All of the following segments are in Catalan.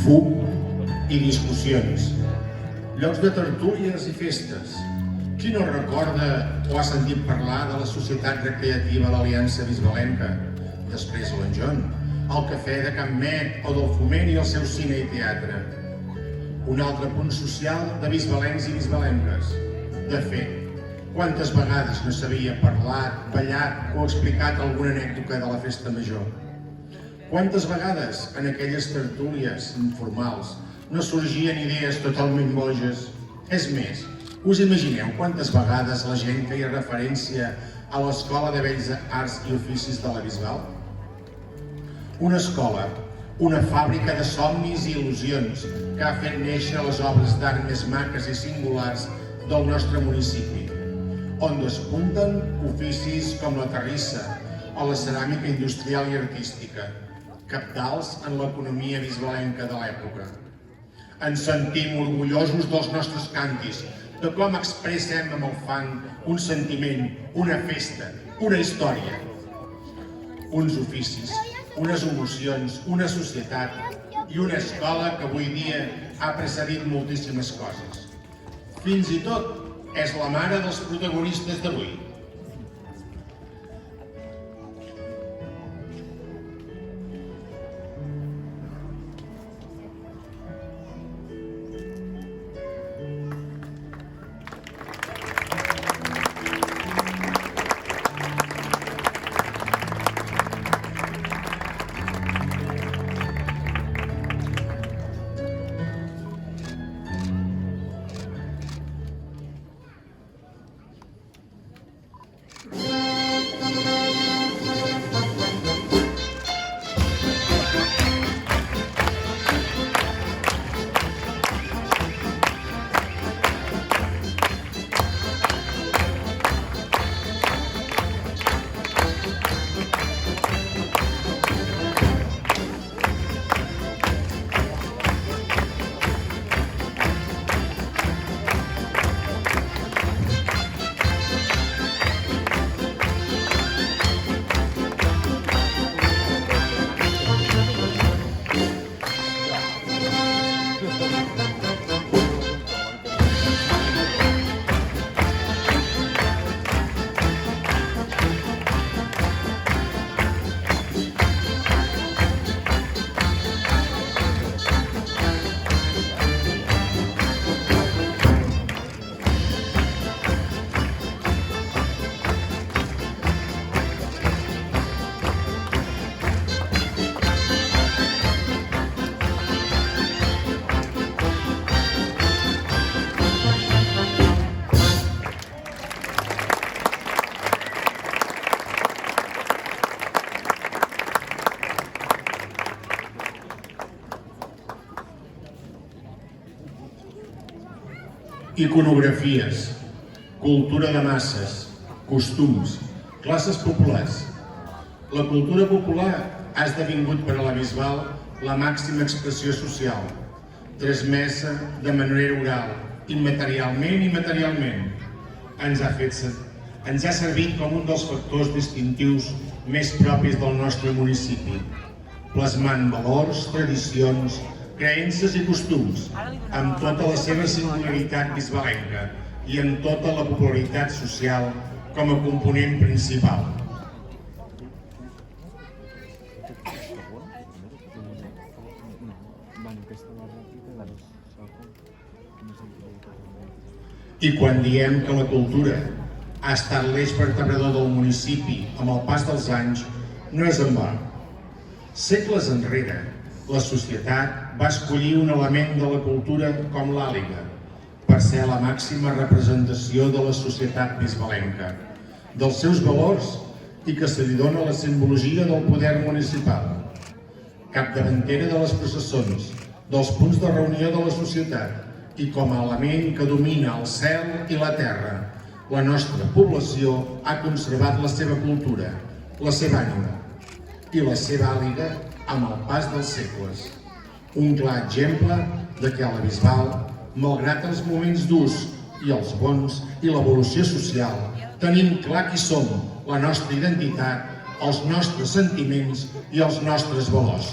fum i discussions, llocs de tertúlies i festes. Qui no recorda o ha sentit parlar de la Societat Recreativa l'Aliança Bisbalenca, després l'Enjon, el Cafè de Can Met o del Foment i el seu cine i teatre? Un altre punt social de bisbalencs i bisbalenques. De fet, quantes vegades no s'havia parlat, ballat o explicat alguna anècdota de la festa major? Quantes vegades en aquelles tertúlies informals no sorgien idees totalment boges? És més, us imagineu quantes vegades la gent feia referència a l'Escola de Belles Arts i Oficis de la Bisbal? Una escola, una fàbrica de somnis i il·lusions que ha fet néixer les obres d'art més maques i singulars del nostre municipi, on despunten oficis com la terrissa o la ceràmica industrial i artística, cabdals en l'economia bisbalenca de l'època. Ens sentim orgullosos dels nostres cantis, de com expressem amb el fang un sentiment, una festa, una història, uns oficis, unes emocions, una societat i una escola que avui dia ha precedit moltíssimes coses. Fins i tot és la mare dels protagonistes d'avui. Iconografies, cultura de masses, costums, classes populars. La cultura popular ha esdevingut per a la Bisbal la màxima expressió social, transmesa de manera oral, immaterialment i materialment. Ens ha servit com un dels factors distintius més propis del nostre municipi, plasmant valors, tradicions, creences i costums, amb tota la seva singularitat bisbalenca i amb tota la popularitat social com a component principal. I quan diem que la cultura ha estat l'eix vertebrador del municipi amb el pas dels anys, no és en va. Segles enrere, la societat va escollir un element de la cultura com l'àliga per ser la màxima representació de la societat bisbalenca, dels seus valors i que se li dona la simbologia del poder municipal, capdavantera de les processons, dels punts de reunió de la societat i com a element que domina el cel i la terra. La nostra població ha conservat la seva cultura, la seva ànima i la seva àliga amb el pas dels segles. Un clar exemple de que a la Bisbal, malgrat els moments durs i els bons i l'evolució social, tenim clar qui som, la nostra identitat, els nostres sentiments i els nostres valors.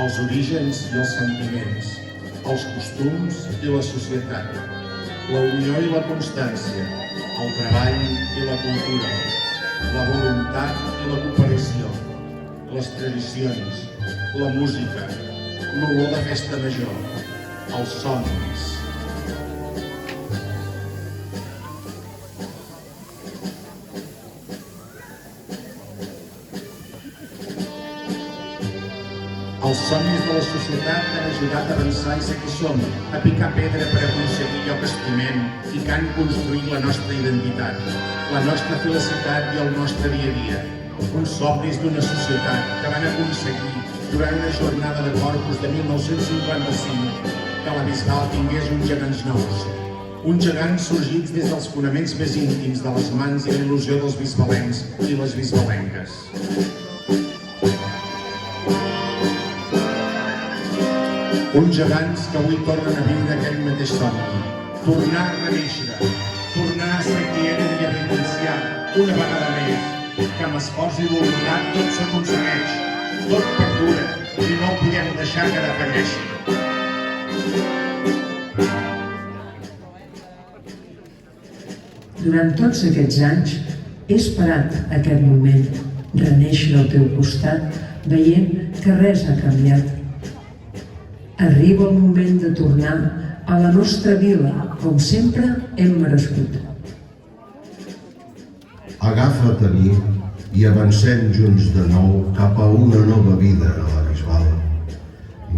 Els orígens i els sentiments, els costums i la societat, la unió i la constància, el treball i la cultura, la voluntat i la cooperació, les tradicions, la música, l'olor de festa major, els somnis. Els somnis de la societat que han ajudat a avançar i ser qui som, a picar pedra per aconseguir allò que estimem i que han construït la nostra identitat, la nostra felicitat i el nostre dia a dia. Uns somnis d'una societat que van aconseguir, durant una jornada de Corpus de 1955, que la Bisbal tingués uns gegants nous. Uns gegants sorgits des dels fonaments més íntims de les mans i la il·lusió dels bisbalens i les bisbalenques. Uns gegants que avui tornen a viure aquell mateix somni, tornar a renéixer, tornar a ser qui eren i a vivenciar una vegada més, que amb esforç i voluntat tot s'aconsegueix, tot perdura i no ho podem deixar que defalleixi. Durant tots aquests anys he esperat aquest moment, renéixer al teu costat, veient que res ha canviat. Arriba el moment de tornar a la nostra vila, com sempre hem merescut. Agafa't a mi i avancem junts de nou cap a una nova vida a la Bisbal.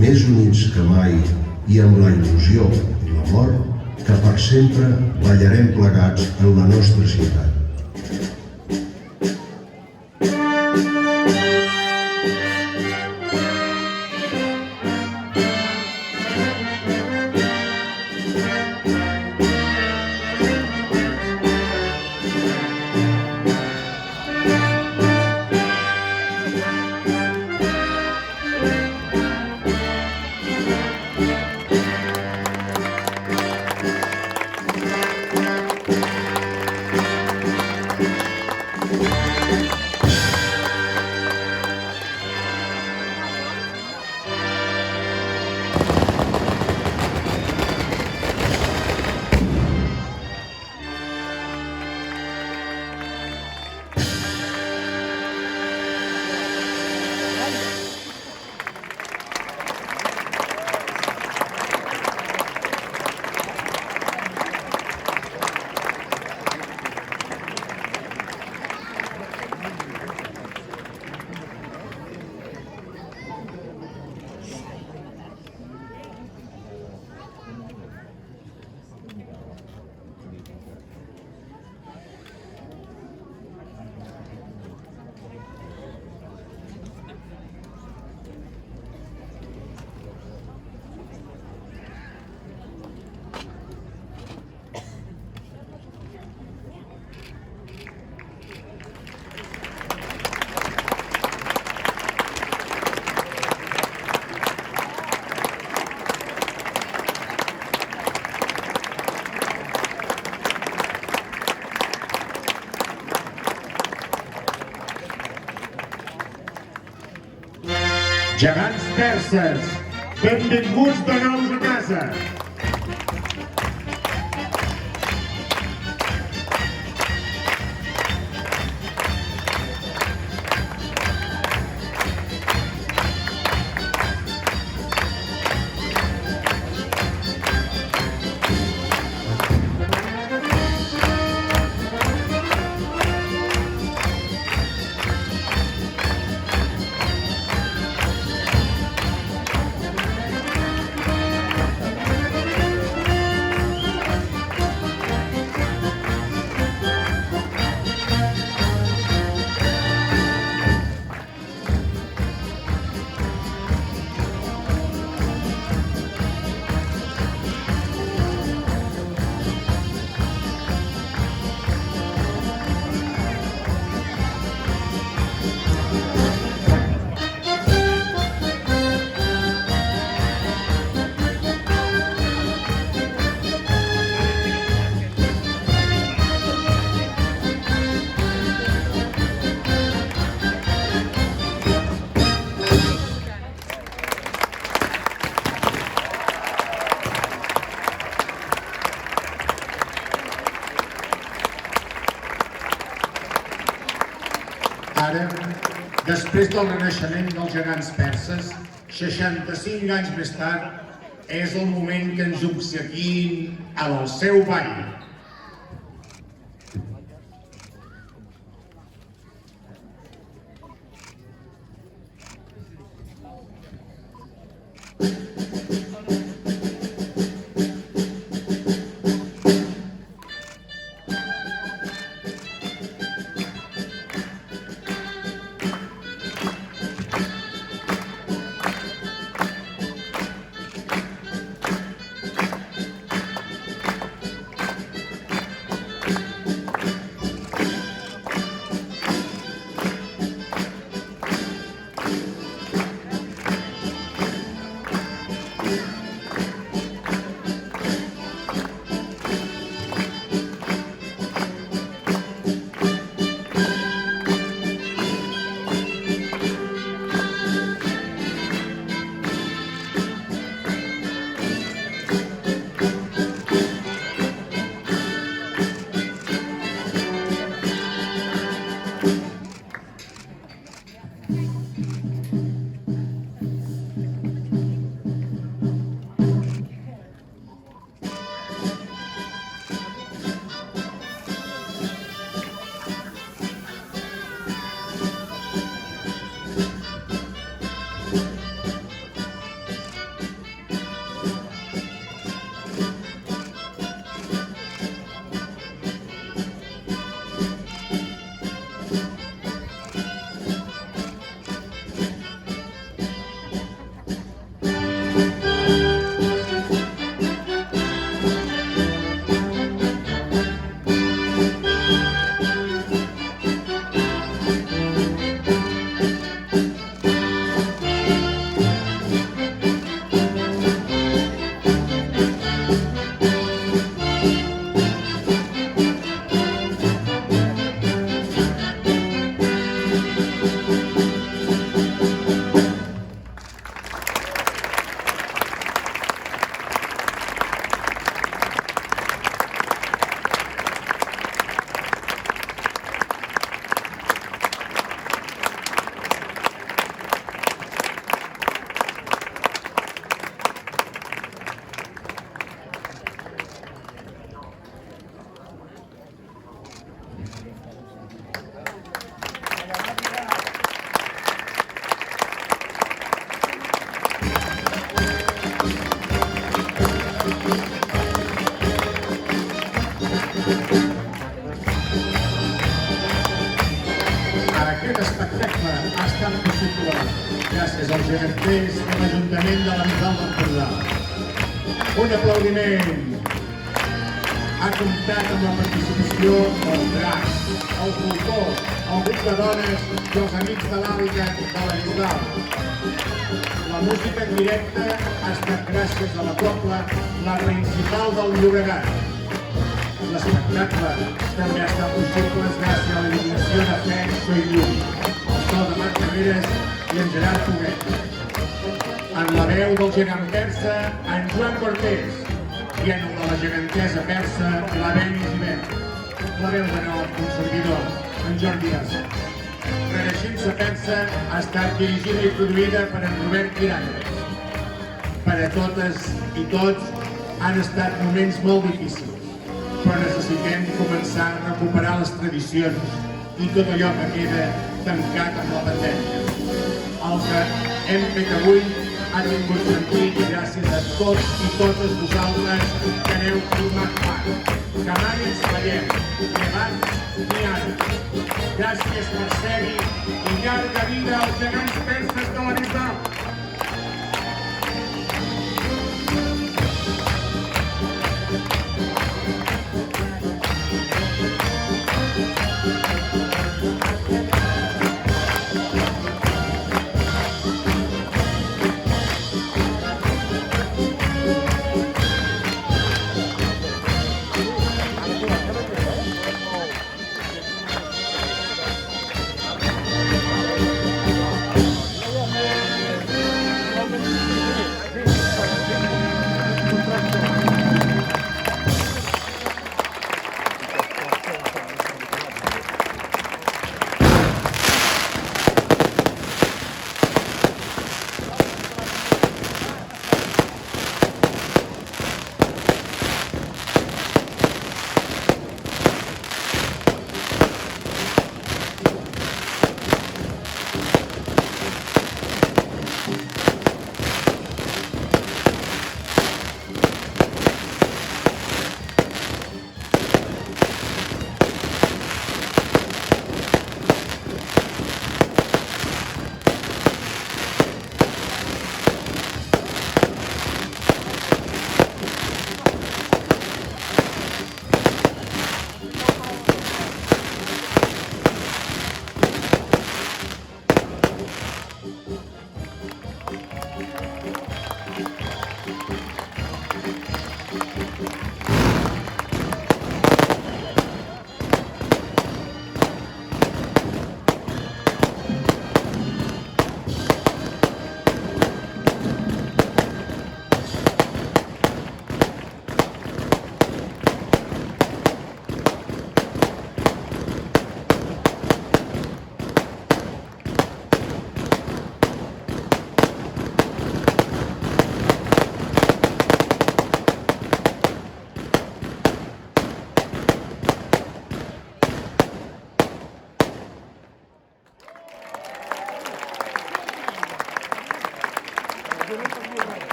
Més units que mai i amb la il·lusió i l'amor que per sempre ballarem plegats en la nostra ciutat. Gegants perses, benvinguts de nous a casa. Ara, després del renaixement dels gegants perses, 65 anys més tard, és el moment que ens obsequiïn amb el seu ball. Aquest espectacle ha estat possible gràcies als geganters de l'Ajuntament de la Bisbal d'Empordà. Un aplaudiment! Ha comptat amb la participació dels dracs, el folclor, el grup de dones i els amics de l'àliga de la Bisbal. La música en directe ha estat gràcies a la cobla La Principal del Llobregat. L'espectacle també ha estat possible gràcies a la il·luminació de Fe, So i Llum, el so de Marc Carreras i en Gerard Foguet. En la veu del gegant persa, en Joan Cortés, i en la gegantesa persa, la Beni Givert. La veu de nou, un servidor, en Jordi Assa. Renaixença persa ha estat dirigida i produïda per en Robert Miralles. Per a totes i tots han estat moments molt difícils, però necessitem començar a recuperar les tradicions i tot allò que queda tancat amb la pandèmia. El que hem fet avui ha tingut sentit gràcies a tots i totes vosaltres que n'heu format part. Que mai ens fallem, ni abans ni ara. Gràcies per ser-hi i llarga vida als gegants perses de la Bisbal.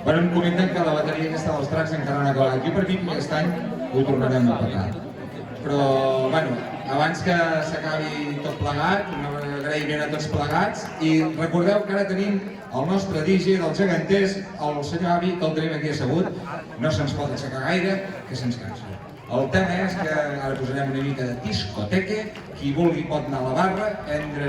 Bueno, em comenten que la bateria aquesta dels dracs encara no ha acabat. Jo per aquí aquest any ho tornarem a petar. Però, bueno, abans que s'acabi tot plegat, un agraïment a tots plegats, i recordeu que ara tenim el nostre DJ dels geganters, el senyor Avi, que el tenim aquí assegut. No se'ns pot aixecar gaire, que se'ns cansa. El tema és que ara posarem una mica de discoteca, qui vulgui pot anar a la barra, prendre